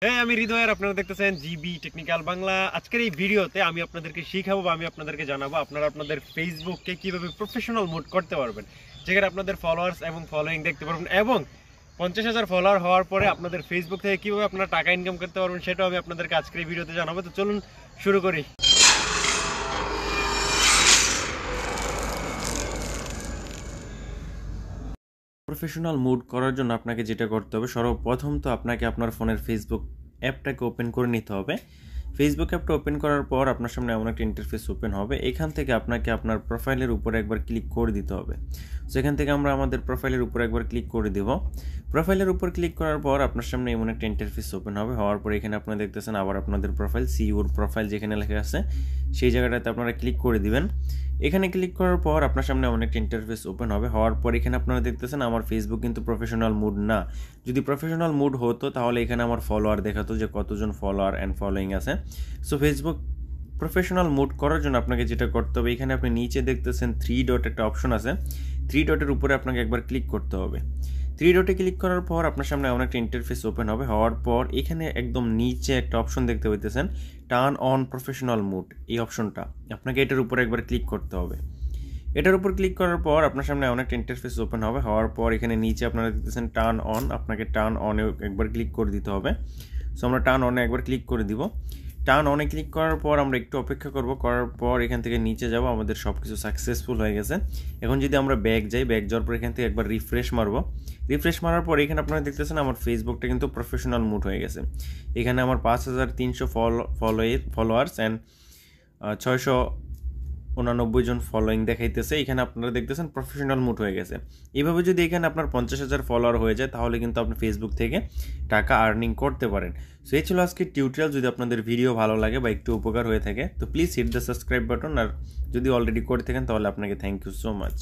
হ্যাঁ, আমি হৃদয় আর আপনারা দেখতেছেন জিবি টেকনিক্যাল বাংলা। আজকের এই ভিডিওতে আমি আপনাদেরকে শিখাবো বা আমি আপনাদেরকে জানাবো আপনারা আপনাদের ফেসবুককে কিভাবে প্রফেশনাল মোড করতে পারবেন, যেখানে আপনাদের ফলোয়ার্স এবং ফলোয়িং দেখতে পারবেন এবং 50,000 ফলোয়ার হওয়ার পরে আপনাদের ফেসবুক থেকে কিভাবে আপনারা টাকা ইনকাম করতে পারবেন সেটাও আমি আপনাদেরকে আজকের এই ভিডিওতে জানাবো। তো চলুন শুরু করি। প্রফেশনাল মুড করার জন্য আপনাকে যেটা করতে হবে, সর্বপ্রথম তো আপনাকে আপনার ফোনের ফেসবুক অ্যাপটাকে ওপেন করে নিতে হবে। ফেসবুক অ্যাপটা ওপেন করার পর আপনার সামনে এমন একটা ইন্টারফেস ওপেন হবে। এখান থেকে আপনাকে আপনার প্রোফাইলের উপরে একবার ক্লিক করে দিতে হবে। সেখান থেকে আমরা আমাদের প্রোফাইলের উপরে একবার ক্লিক করে দেব। প্রোফাইলের উপর ক্লিক করার পর আপনার সামনে এমন একটা ইন্টারফেস ওপেন হবে। হওয়ার পর এখানে আপনারা দেখতেছেন আবার আপনাদের প্রোফাইল, সি ইউর প্রোফাইল যেখানে লেখা আছে সেই জায়গাটাতে আপনারা ক্লিক করে দিবেন। এখানে ক্লিক করার পর আপনার সামনে এমন একটা ইন্টারফেস ওপেন হবে। হওয়ার পর এখানে আপনারা দেখতেছেন আমার ফেসবুক কিন্তু প্রফেশনাল মুড না। যদি প্রফেশনাল মুড হতো তাহলে এখানে আমার ফলোয়ার দেখাতো যে কতজন ফলোয়ার অ্যান্ড ফলোয়িং আছে। সো ফেসবুক প্রফেশনাল মুড করার জন্য আপনাকে যেটা করতে হবে, এখানে আপনি নিচে দেখতেছেন 3 ডট একটা অপশন আছে। 3 ডটের উপরে আপনাকে একবার ক্লিক করতে হবে। 3 ডটে ক্লিক করার পর আপনার সামনে এমন একটা ইন্টারফেস ওপেন হবে। হওয়ার পর এখানে একদম নিচে একটা অপশন দেখতে পাইতেছেন, টার্ন অন প্রফেশনাল মুড। এই অপশনটা আপনাকে এটার উপরে একবার ক্লিক করতে হবে। এটার উপর ক্লিক করার পর আপনার সামনে অনেক ইন্টারফেস ওপেন হবে। হওয়ার পর এখানে নিচে আপনারা দেখতেছেন টার্ন অন, আপনাকে টার্ন অনে একবার ক্লিক করে দিতে হবে। সো আমরা টার্ন অনে একবার ক্লিক করে দিব। টার্ন অনে ক্লিক করার পর আমরা একটু অপেক্ষা করব। করার পর এখান থেকে নিচে যাব, আমাদের সব কিছু সাকসেসফুল হয়ে গেছে। এখন যদি আমরা ব্যাক যাই, ব্যাক যাওয়ার পর এখান থেকে একবার রিফ্রেশ মারবো। রিফ্রেশ মারার পর এখানে আপনারা দেখতেছেন আমার ফেসবুকটা কিন্তু প্রফেশনাল মুড হয়ে গেছে। এখানে আমার 5,300 ফলোয়ার্স অ্যান্ড 699 জন ফলোয়িং দেখাইতেছে। এখানে আপনারা দেখতেছেন প্রফেশনাল মুড হয়ে গেছে। এইভাবে যদি এখানে আপনার 50,000 ফলোয়ার হয়ে যায় তাহলে কিন্তু আপনি ফেসবুক থেকে টাকা আর্নিং করতে পারেন। সো এই ছিল আজকের টিউটোরিয়াল। যদি আপনাদের ভিডিও ভালো লাগে বা একটু উপকার হয়ে থাকে তো please hit the subscribe button, আর যদি অলরেডি করে থাকেন তাহলে আপনাকে থ্যাংক ইউ সো মাচ।